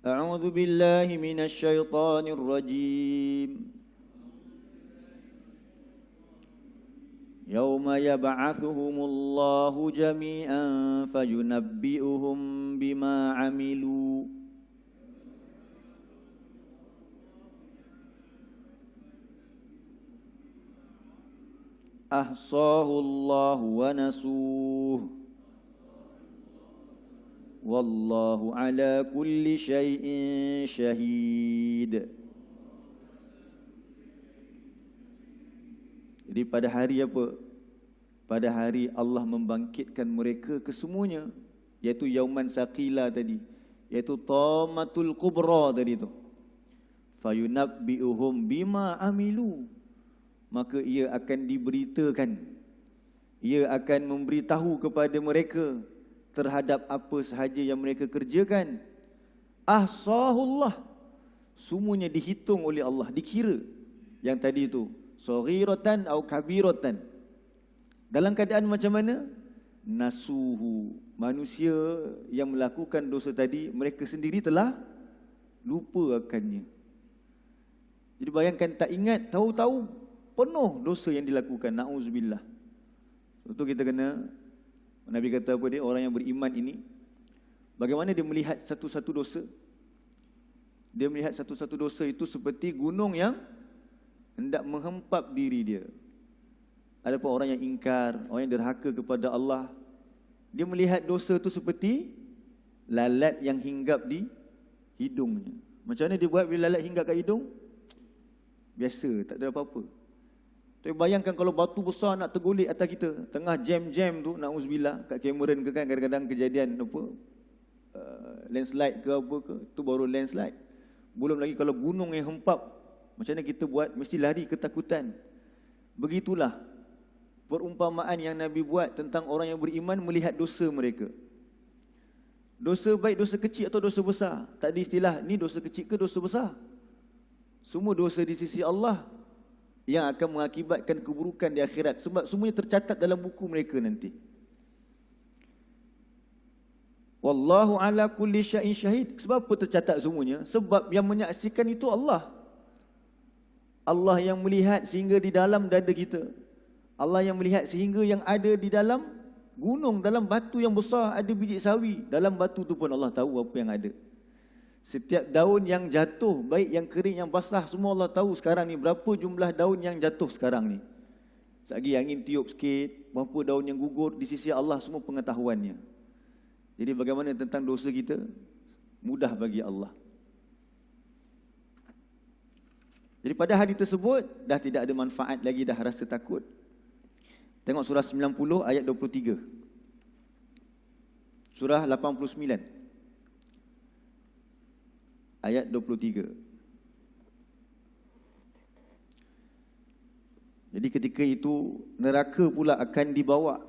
أعوذ بالله من الشيطان الرجيم يوم يبعثهم الله جميعا فينبئهم بما عملوا أحصاه الله ونسوه والله على كل شيء شهيد. Jadi pada hari apa? Pada hari Allah membangkitkan mereka kesemuanya, iaitu Yauman Saqila tadi, iaitu Tamatul Kubra tadi tu. Fayunabbi'uhum bima amilu, maka ia akan diberitakan, ia akan memberitahu kepada mereka terhadap apa sahaja yang mereka kerjakan. Ahsahullah, semuanya dihitung oleh Allah, dikira. Yang tadi itu saghiratan atau kabiratan. Dalam keadaan macam mana? Nasuhu, manusia yang melakukan dosa tadi, mereka sendiri telah lupa akannya. Jadi bayangkan, tak ingat, tahu-tahu penuh dosa yang dilakukan. Na'udzubillah. Sebab tu kita kena, Nabi kata apa dia, orang yang beriman ini, bagaimana dia melihat satu-satu dosa? Dia melihat satu-satu dosa itu seperti gunung yang hendak menghempap diri dia. Adapun orang yang ingkar, orang yang derhaka kepada Allah, dia melihat dosa itu seperti lalat yang hinggap di hidungnya. Macam mana dia buat bila lalat hinggap kat hidung? Biasa, tak ada apa-apa. Tapi bayangkan kalau batu besar nak tergolek atas kita, tengah jam-jam tu, na'udzubillah, kat Cameron ke kan, kadang-kadang kejadian apa, landslide ke apa ke, tu baru landslide. Belum lagi kalau gunung yang hempap, macam mana kita buat? Mesti lari ketakutan. Begitulah perumpamaan yang Nabi buat tentang orang yang beriman melihat dosa mereka. Dosa baik dosa kecil atau dosa besar, tak ada istilah ni dosa kecil ke dosa besar. Semua dosa di sisi Allah yang akan mengakibatkan keburukan di akhirat, sebab semuanya tercatat dalam buku mereka nanti. Wallahu ala kulli syai'in syahid. Sebab apa tercatat semuanya? Sebab yang menyaksikan itu Allah. Allah yang melihat sehingga di dalam dada kita. Allah yang melihat sehingga yang ada di dalam gunung, dalam batu yang besar ada biji sawi. Dalam batu tu pun Allah tahu apa yang ada. Setiap daun yang jatuh, baik yang kering, yang basah, semua Allah tahu sekarang ni berapa jumlah daun yang jatuh sekarang ni. Sekali angin tiup sikit, berapa daun yang gugur, di sisi Allah semua pengetahuannya. Jadi bagaimana tentang dosa kita? Mudah bagi Allah. Jadi pada hari tersebut, dah tidak ada manfaat lagi, dah rasa takut. Tengok surah 90 ayat 23. Surah 89. Ayat 23. Jadi ketika itu neraka pula akan dibawa.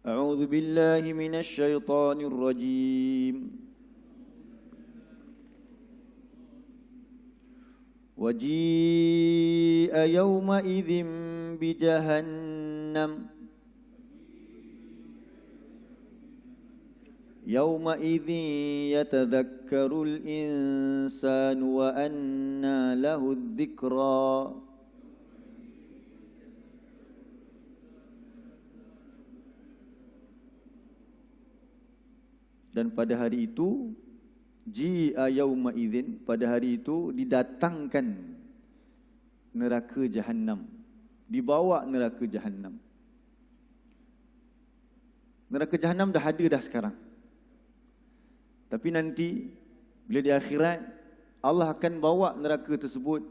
A'udzu billahi minasy syaithanir rajim. Waji'a yawma idzin bi jahannam yawma idzin yatadhakkarul insanu wa anna lahu dzikra. Dan pada hari itu Ji'a yauma idzin, pada hari itu didatangkan neraka Jahannam. Dibawa neraka Jahannam. Neraka Jahannam dah ada dah sekarang. Tapi nanti bila di akhirat Allah akan bawa neraka tersebut.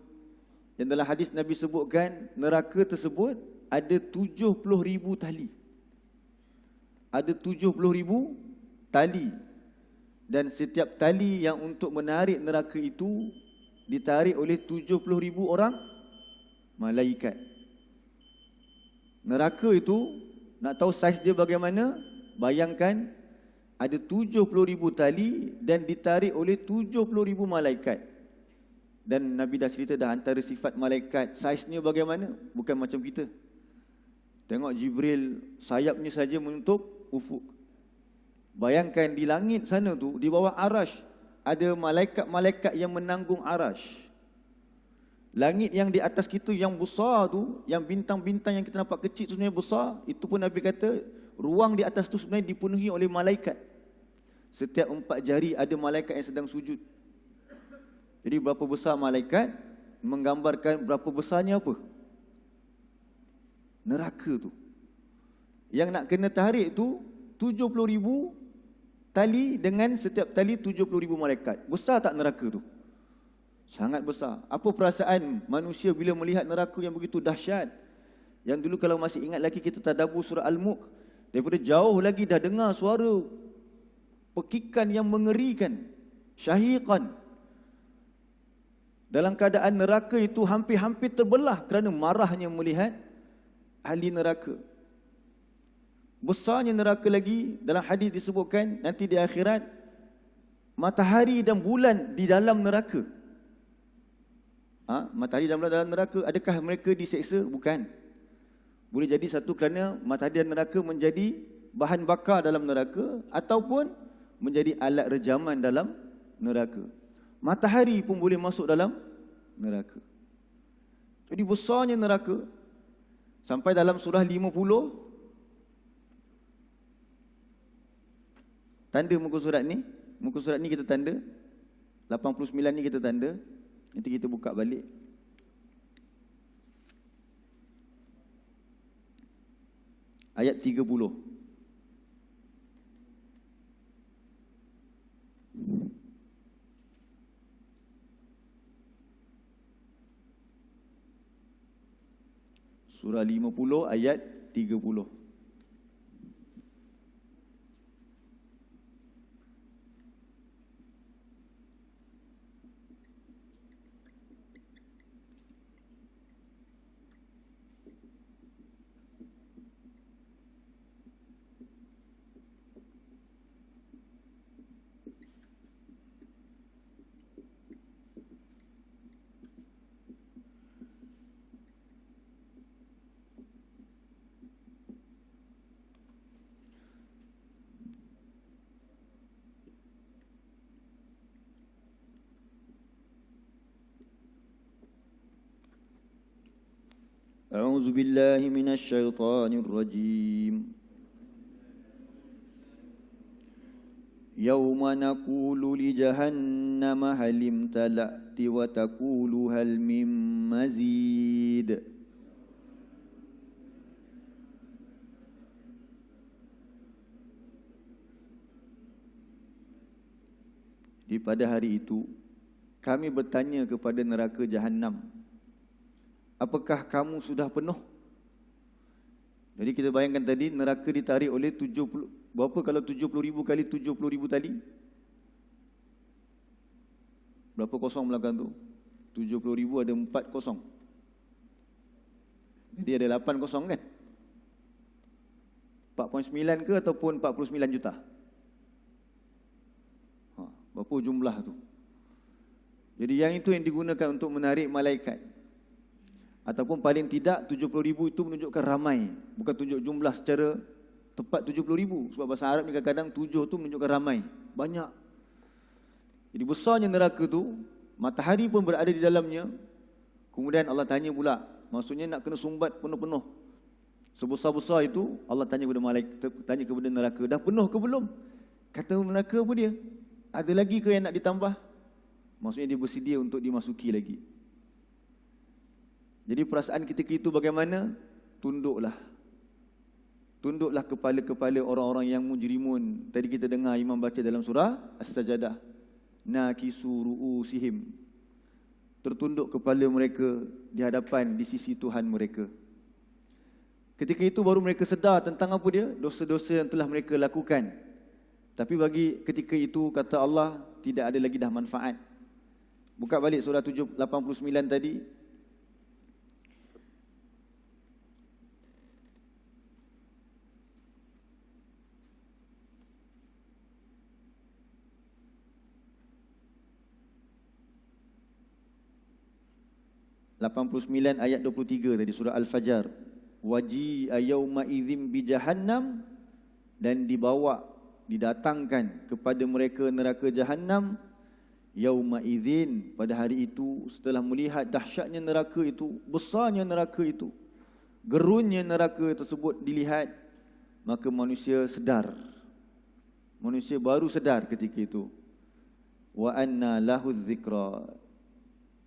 Yang dalam hadis Nabi sebutkan neraka tersebut ada 70,000 tali. Ada 70,000 tali. Dan setiap tali yang untuk menarik neraka itu ditarik oleh 70,000 orang malaikat. Neraka itu, nak tahu saiz dia bagaimana? Bayangkan ada 70,000 tali dan ditarik oleh 70,000 malaikat. Dan Nabi dah cerita dah antara sifat malaikat, saiznya bagaimana? Bukan macam kita. Tengok Jibril, sayapnya saja menutup ufuk. Bayangkan di langit sana tu, di bawah arash, ada malaikat-malaikat yang menanggung arash. Langit yang di atas kita yang besar tu, yang bintang-bintang yang kita nampak kecil tu sebenarnya besar, itu pun Nabi kata, ruang di atas tu sebenarnya dipenuhi oleh malaikat. Setiap 4 jari ada malaikat yang sedang sujud. Jadi berapa besar malaikat menggambarkan berapa besarnya apa? Neraka tu. Yang nak kena tarik tu 70,000 tali dengan setiap tali 70,000 malaikat. Besar tak neraka tu? Sangat besar. Apa perasaan manusia bila melihat neraka yang begitu dahsyat? Yang dulu kalau masih ingat lagi kita tadabbur surah Al-Mulk, daripada jauh lagi dah dengar suara pekikan yang mengerikan, syahiqan. Dalam keadaan neraka itu hampir-hampir terbelah kerana marahnya melihat ahli neraka. Besarnya neraka lagi, dalam hadis disebutkan nanti di akhirat matahari dan bulan di dalam neraka. Matahari dan bulan dalam neraka, adakah mereka diseksa? Bukan. Boleh jadi satu kerana matahari dan neraka menjadi bahan bakar dalam neraka, ataupun menjadi alat rejaman dalam neraka. Matahari pun boleh masuk dalam neraka. Jadi besarnya neraka. Sampai dalam surah 50, tanda muka surat ni. Muka surat ni kita tanda, 89 ni kita tanda. Nanti kita buka balik. Ayat 30. Surah 50 ayat 30. A'udzu billahi minasy syaithanir rajim. Yauma naqulu li jahannama hal imtala'ti wa taqulu hal mim mazid. Di pada hari itu kami bertanya kepada neraka Jahannam, apakah kamu sudah penuh? Jadi kita bayangkan tadi neraka ditarik oleh 70, berapa kalau 70,000 kali 70,000 tali? Berapa kosong belakang tu? 70,000 ada 4 kosong. Jadi ada 8 kosong kan? 4.9 ke ataupun 49 juta? Berapa jumlah tu? Jadi yang itu yang digunakan untuk menarik malaikat. Ataupun paling tidak 70,000 itu menunjukkan ramai, bukan tunjuk jumlah secara tepat 70,000. Sebab bahasa Arab ni kadang-kadang 7 tu menunjukkan ramai, banyak. Jadi besarnya neraka tu, matahari pun berada di dalamnya. Kemudian Allah tanya pula, maksudnya nak kena sumbat penuh-penuh. Sebesar-besar itu Allah tanya kepada malaikat, tanya kepada neraka, dah penuh ke belum? Kata neraka apa dia? Ada lagi ke yang nak ditambah? Maksudnya dia bersedia untuk dimasuki lagi. Jadi perasaan ketika itu bagaimana? Tunduklah. Tunduklah kepala-kepala orang-orang yang mujrimun. Tadi kita dengar imam baca dalam surah As-Sajadah. Nakisu ru'usihim. Tertunduk kepala mereka di hadapan, di sisi Tuhan mereka. Ketika itu baru mereka sedar tentang apa dia? Dosa-dosa yang telah mereka lakukan. Tapi bagi ketika itu, kata Allah, tidak ada lagi dah manfaat. Buka balik surah 89 tadi. Ayat 23 tadi surah Al-Fajr. Waji'a yawma idzim bi jahannam, dan dibawa, didatangkan kepada mereka neraka Jahannam. Yauma idzin, pada hari itu, setelah melihat dahsyatnya neraka itu, besarnya neraka itu, gerunnya neraka tersebut dilihat, maka manusia sedar. Manusia baru sedar ketika itu. Wa anna lahu dzikra.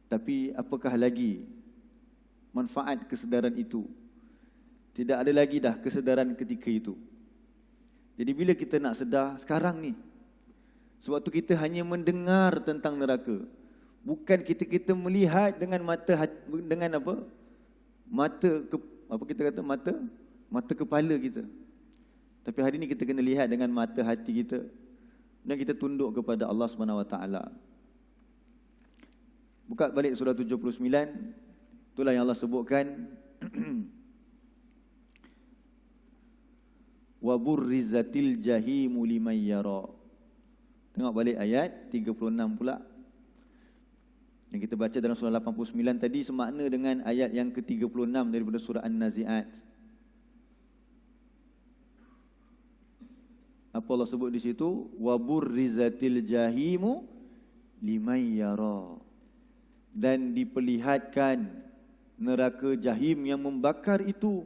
Tapi apakah lagi manfaat kesedaran itu? Tidak ada lagi dah kesedaran ketika itu. Jadi bila kita nak sedar sekarang ni, sebab tu kita hanya mendengar tentang neraka. Bukan kita melihat dengan mata, dengan apa? Apa kita kata? Mata kepala kita. Tapi hari ni kita kena lihat dengan mata hati kita. Dan kita tunduk kepada Allah SWT. Buka balik surah 79. Itulah yang Allah sebutkan. Wa burrizatil jahimu liman yara. Tengok balik ayat 36 pula. Yang kita baca dalam surah 89 tadi semakna dengan ayat yang ke-36 daripada surah An-Nazi'at. Apa Allah sebut di situ? Wa burrizatil jahimu liman yara. Dan diperlihatkan neraka jahim yang membakar itu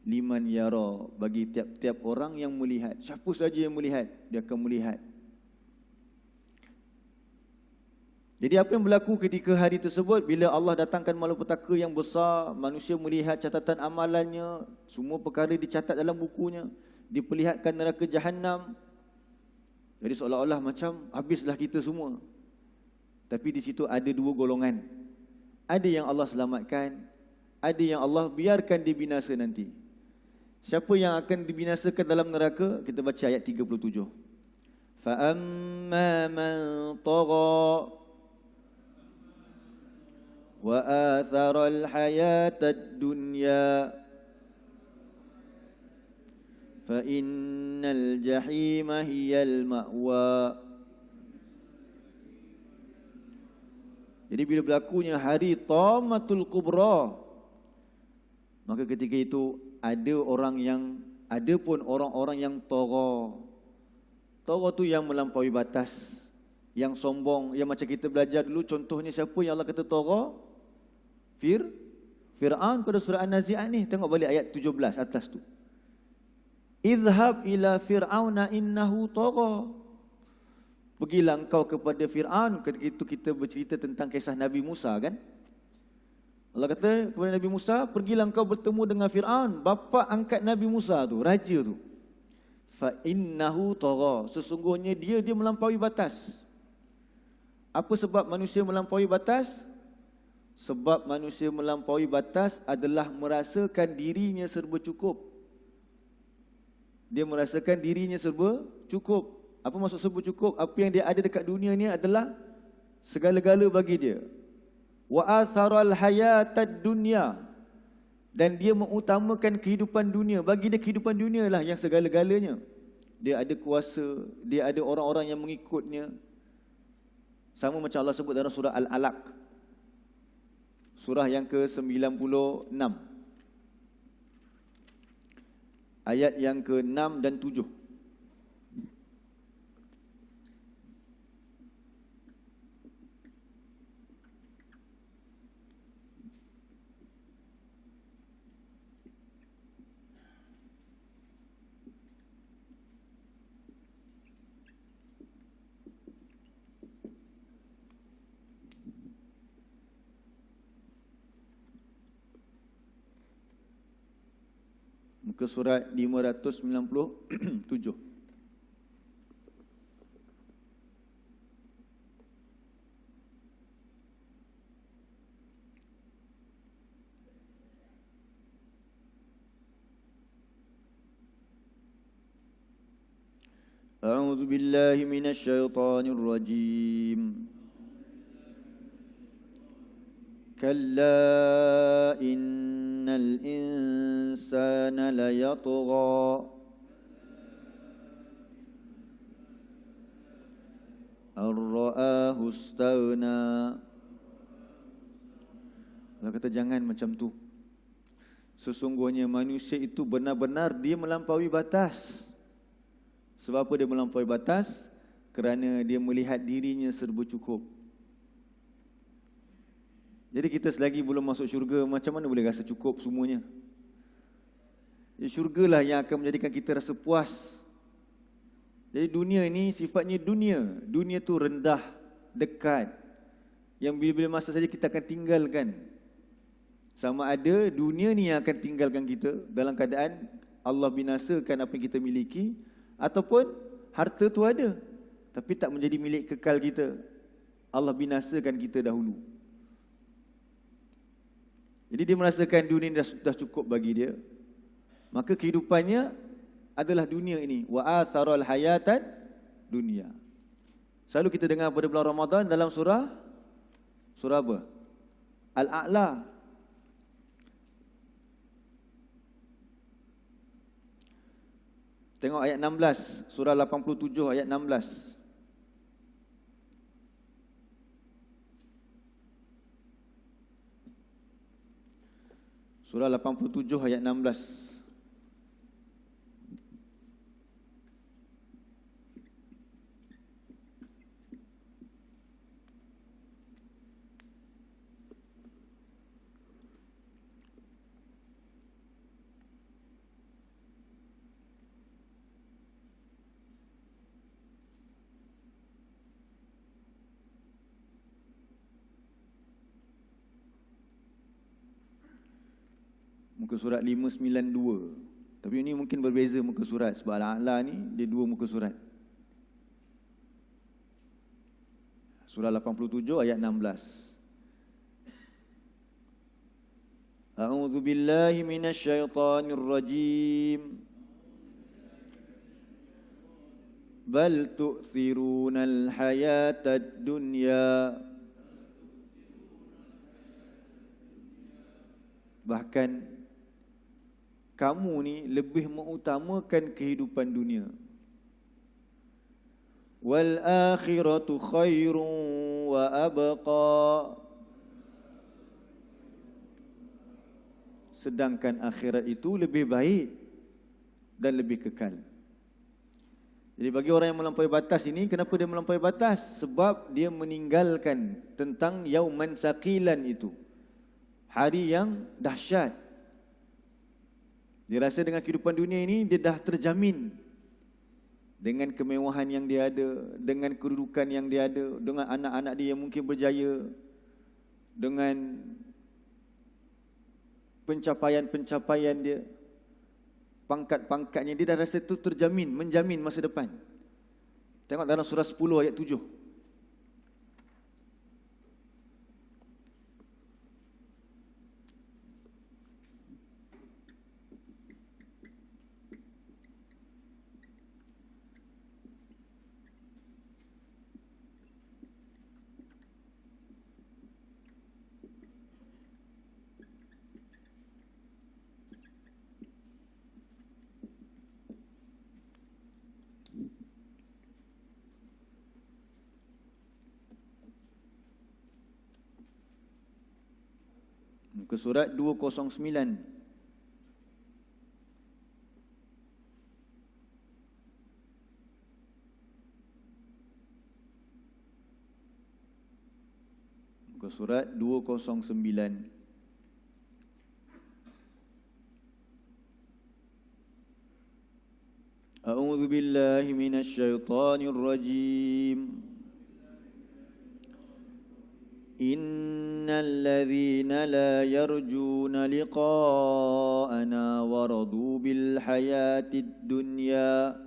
liman yara, bagi tiap-tiap orang yang melihat. Siapa saja yang melihat, dia akan melihat. Jadi apa yang berlaku ketika hari tersebut? Bila Allah datangkan malapetaka yang besar, manusia melihat catatan amalannya, semua perkara dicatat dalam bukunya, diperlihatkan neraka Jahannam. Jadi seolah-olah macam habislah kita semua. Tapi di situ ada dua golongan. Ada yang Allah selamatkan, ada yang Allah biarkan dibinasa nanti. Siapa yang akan dibinasakan dalam neraka? Kita baca ayat 37. Fa amma man tagha wa athara al-hayata ad-dunya fa innal jahima hiyal ma'wa. Jadi bila berlakunya hari Tamatul Kubra, maka ketika itu ada pun orang-orang yang tagha. Tagha tu yang melampaui batas, yang sombong, yang macam kita belajar dulu. Contohnya siapa yang Allah kata tagha? Fir'aun pada surah An-Nazi'at ni. Tengok balik ayat 17 atas tu. Idhhab ila fir'auna innahu tagha. Pergilah engkau kepada Fir'aun. Ketika itu kita bercerita tentang kisah Nabi Musa kan. Allah kata kepada Nabi Musa, pergilah engkau bertemu dengan Fir'aun, bapa angkat Nabi Musa tu, raja tu. Fa innahu tagha. Sesungguhnya dia melampaui batas. Apa sebab manusia melampaui batas? Sebab manusia melampaui batas adalah merasakan dirinya serba cukup. Dia merasakan dirinya serba cukup. Apa maksud serba cukup? Apa yang dia ada dekat dunia ni adalah segala-gala bagi dia. Wa atharal hayatad dunya. Dan dia mengutamakan kehidupan dunia. Bagi dia kehidupan dunia lah yang segala-galanya. Dia ada kuasa, dia ada orang-orang yang mengikutnya. Sama macam Allah sebut dalam surah Al-Alaq. Surah yang ke-96. Ayat yang ke-6 dan 7. Muka surat 597. A'udzu billahi minasy syaithanir rajim. Kalla innal insana layatgha ar-ra'ahu istaghna. Allah kata jangan macam tu. Sesungguhnya manusia itu benar-benar dia melampaui batas. Sebab apa dia melampaui batas? Kerana dia melihat dirinya serba cukup. Jadi kita selagi belum masuk syurga, macam mana boleh rasa cukup semuanya? Syurgalah yang akan menjadikan kita rasa puas. Jadi dunia ini sifatnya dunia. Dunia tu rendah, dekat. Yang bila-bila masa saja kita akan tinggalkan. Sama ada dunia ni yang akan tinggalkan kita dalam keadaan Allah binasakan apa yang kita miliki, ataupun harta tu ada tapi tak menjadi milik kekal kita. Allah binasakan kita dahulu. Jadi dia merasakan dunia ini dah cukup bagi dia. Maka kehidupannya adalah dunia ini. Wa atharal hayatan dunia. Selalu kita dengar pada bulan Ramadan dalam surah apa? Al-A'la. Tengok ayat 16, surah 87 ayat 16. Surah 87 ayat 16. Muka surat 592. Tapi ini mungkin berbeza muka surat. Sebab Al-A'la ni dia dua muka surat. Surah 87 ayat 16. A'udzu billahi minasy syaithanir rajim. Bal tu'thirunal hayatad dunya. Bahkan kamu ni lebih mengutamakan kehidupan dunia. Wal akhiratu khairun wa abqa. Sedangkan akhirat itu lebih baik dan lebih kekal. Jadi bagi orang yang melampaui batas ini, kenapa dia melampaui batas? Sebab dia meninggalkan tentang yauman saqilan itu. Hari yang dahsyat. Dia rasa dengan kehidupan dunia ini dia dah terjamin. Dengan kemewahan yang dia ada, dengan kedudukan yang dia ada, dengan anak-anak dia yang mungkin berjaya, dengan pencapaian-pencapaian dia, pangkat-pangkatnya, dia dah rasa itu terjamin, menjamin masa depan. Tengok dalam surah 10 ayat 7. Muka surat 209. Muka surat 209. A'udzu billahi minasy syaithanir rajim. Innal ladzina la yarjuna liqa'ana waradu bil hayatid dunya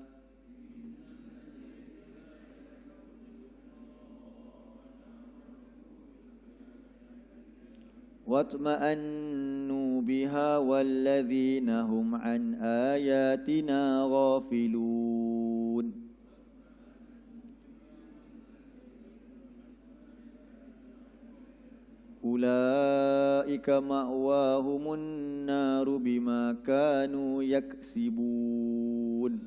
watma'annu biha walladzina hum an ayatina ghafilun. Ulaika ma'wahumun naru bima kanu yaksibun.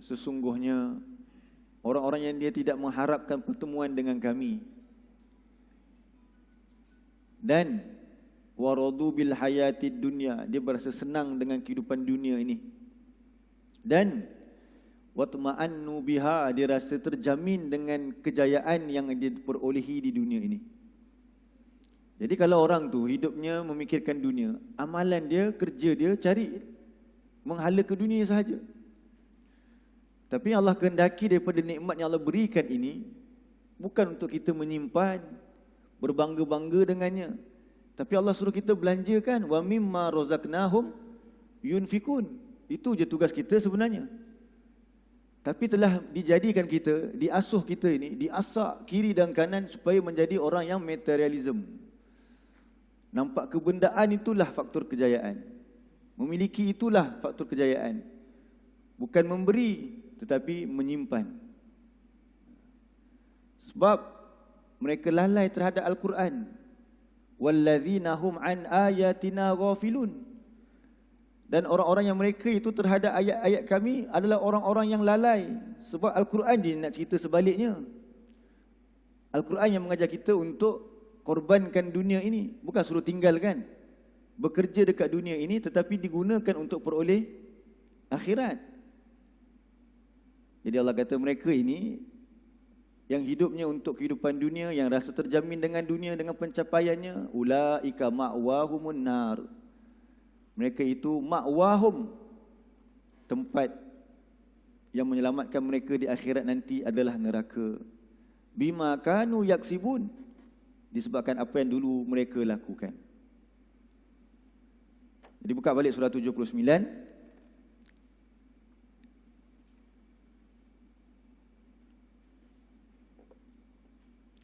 Sesungguhnya orang-orang yang dia tidak mengharapkan pertemuan dengan kami dan waradu bil hayatid dunya, dia berasa senang dengan kehidupan dunia ini, dan watma'annu biha, dia rasa terjamin dengan kejayaan yang dia perolehi di dunia ini. Jadi kalau orang tu hidupnya memikirkan dunia, amalan dia, kerja dia cari menghala ke dunia sahaja. Tapi Allah kehendaki daripada nikmat yang Allah berikan ini bukan untuk kita menyimpan, berbangga-bangga dengannya. Tapi Allah suruh kita belanjakan, wa mimma razaqnahum yunfikun. Itu je tugas kita sebenarnya. Tapi telah dijadikan kita, diasuh kita ini, diasak kiri dan kanan supaya menjadi orang yang materialism. Nampak kebendaan itulah faktor kejayaan. Memiliki itulah faktor kejayaan. Bukan memberi, tetapi menyimpan. Sebab mereka lalai terhadap Al-Quran. Walladzina hum an ayatina ghafilun. Dan orang-orang yang mereka itu terhadap ayat-ayat kami adalah orang-orang yang lalai. Sebab Al-Quran je nak cerita sebaliknya. Al-Quran yang mengajar kita untuk korbankan dunia ini. Bukan suruh tinggalkan. Bekerja dekat dunia ini tetapi digunakan untuk peroleh akhirat. Jadi Allah kata mereka ini yang hidupnya untuk kehidupan dunia, yang rasa terjamin dengan dunia, dengan pencapaiannya, ulaika ma'wahumun nar. Mereka itu ma'wahum, tempat yang menyelamatkan mereka di akhirat nanti adalah neraka. Bima kanu yaksibun, disebabkan apa yang dulu mereka lakukan. Jadi buka balik surah 79.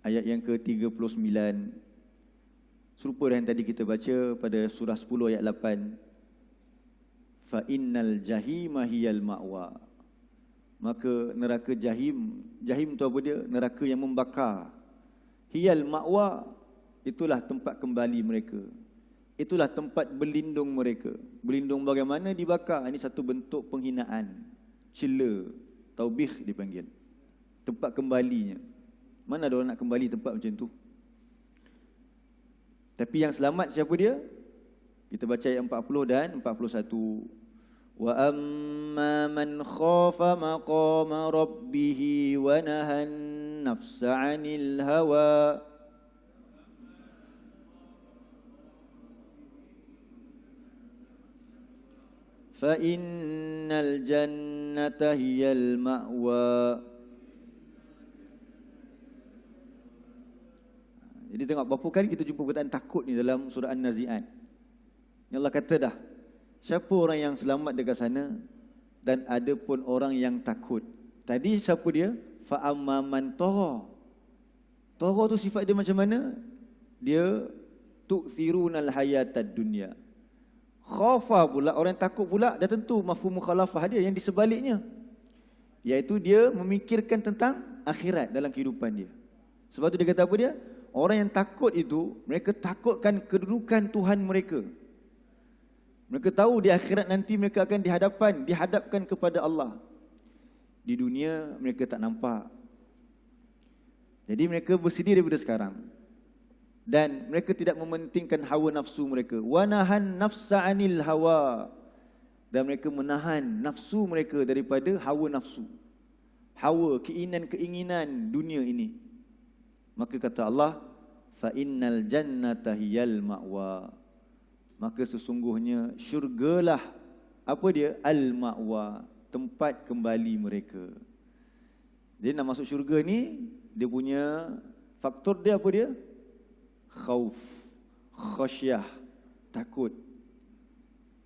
Ayat yang ke-39. Serupa dengan tadi kita baca pada surah 10 ayat 8. Fa innal jahima hiyal ma'wa. Maka neraka jahim, jahim tu apa dia? Neraka yang membakar. Hiyal ma'wa, itulah tempat kembali mereka. Itulah tempat berlindung mereka. Berlindung bagaimana? Dibakar. Ini satu bentuk penghinaan, cela, taubih dipanggil. Tempat kembalinya. Mana ada orang nak kembali tempat macam tu? Tapi yang selamat siapa dia? Kita baca ayat 40 dan 41. Wa amma man khafa maqama rabbih wa nahan nafsa 'anil hawa fa innal jannata hiyal ma'wa. Jadi tengok berapa kali kita jumpa perkataan takut ni dalam surah An-Nazi'at. Yang Allah kata dah, siapa orang yang selamat dekat sana, dan ada pun orang yang takut. Tadi siapa dia? Fa'amman tagha. Tagha tu sifat dia macam mana? Dia tu'thirunal hayatad dunya. Khafa pula, orang yang takut pula, dah tentu mafhum mukhalafah dia yang di sebaliknya. Iaitu dia memikirkan tentang akhirat dalam kehidupan dia. Sebab tu dia kata apa dia? Orang yang takut itu, mereka takutkan kedudukan Tuhan mereka. Mereka tahu di akhirat nanti mereka akan dihadapkan kepada Allah. Di dunia mereka tak nampak. Jadi mereka bersedia daripada sekarang. Dan mereka tidak mementingkan hawa nafsu mereka. Wa nahan nafsa 'anil hawa. Dan mereka menahan nafsu mereka daripada hawa nafsu. Hawa, keinginan-keinginan dunia ini. Maka kata Allah, fa innal jannata hiyal ma'wa. Maka sesungguhnya syurgalah apa dia? Al-ma'wa, tempat kembali mereka. Jadi nak masuk syurga ni, dia punya faktor dia apa dia? Khauf. khasyah, takut.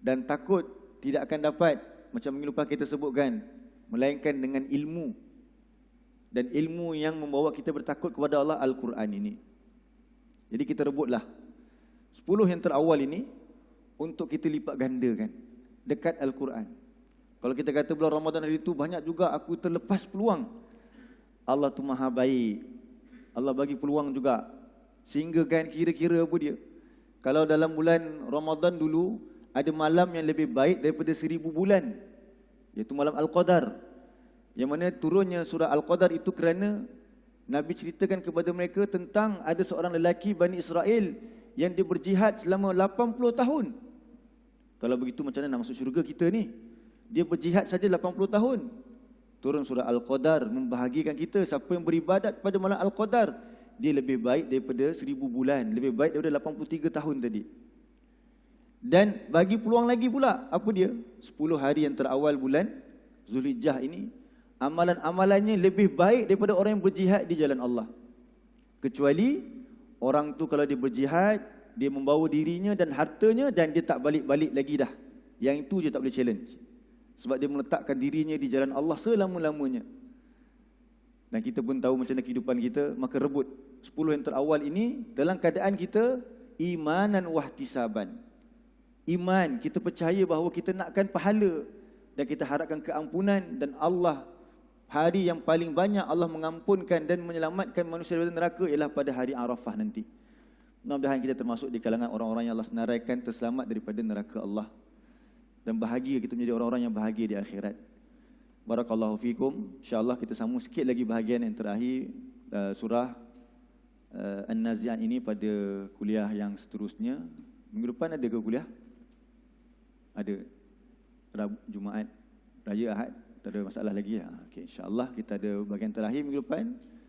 Dan takut tidak akan dapat, macam minggu lepas kita sebutkan, melainkan dengan ilmu. Dan ilmu yang membawa kita bertakut kepada Allah, Al-Quran ini. Jadi kita rebutlah 10 yang terawal ini untuk kita lipat gandakan dekat Al-Quran. Kalau kita kata bulan Ramadan hari itu banyak juga aku terlepas peluang, Allah tu maha baik. Allah bagi peluang juga. Sehingga kan kira-kira apa dia, kalau dalam bulan Ramadan dulu ada malam yang lebih baik daripada 1000 bulan, iaitu malam Al-Qadar. Yang mana turunnya surah Al-Qadar itu kerana Nabi ceritakan kepada mereka tentang ada seorang lelaki Bani Israel yang dia berjihad selama 80 tahun. Kalau begitu macam mana nak masuk syurga kita ni? Dia berjihad saja 80 tahun. Turun surah Al-Qadar membahagikan kita, siapa yang beribadat pada malam Al-Qadar, dia lebih baik daripada 1000 bulan, lebih baik daripada 83 tahun tadi. Dan bagi peluang lagi pula, apa dia? 10 hari yang terawal bulan Zulhijjah ini, amalan-amalannya lebih baik daripada orang yang berjihad di jalan Allah. Kecuali orang tu kalau dia berjihad, dia membawa dirinya dan hartanya dan dia tak balik-balik lagi dah. Yang itu je tak boleh challenge. Sebab dia meletakkan dirinya di jalan Allah selama-lamanya. Dan kita pun tahu macam mana kehidupan kita, maka rebut 10 yang terawal ini dalam keadaan kita imanan wahtisaban. Iman, kita percaya bahawa kita nakkan pahala dan kita harapkan keampunan, dan Allah, hari yang paling banyak Allah mengampunkan dan menyelamatkan manusia dari neraka ialah pada hari Arafah nanti. Mudah-mudahan kita termasuk di kalangan orang-orang yang Allah senaraikan terselamat daripada neraka Allah, dan bahagia, kita menjadi orang-orang yang bahagia di akhirat. Barakallahu fikum. InsyaAllah kita sambung sikit lagi bahagian yang terakhir surah An-Nazi'at ini pada kuliah yang seterusnya. Minggu depan ada ke kuliah? Ada. Jumaat, Raya, Ahad, tak ada masalah lagi. Okay, InsyaAllah kita ada bahagian terakhir minggu depan.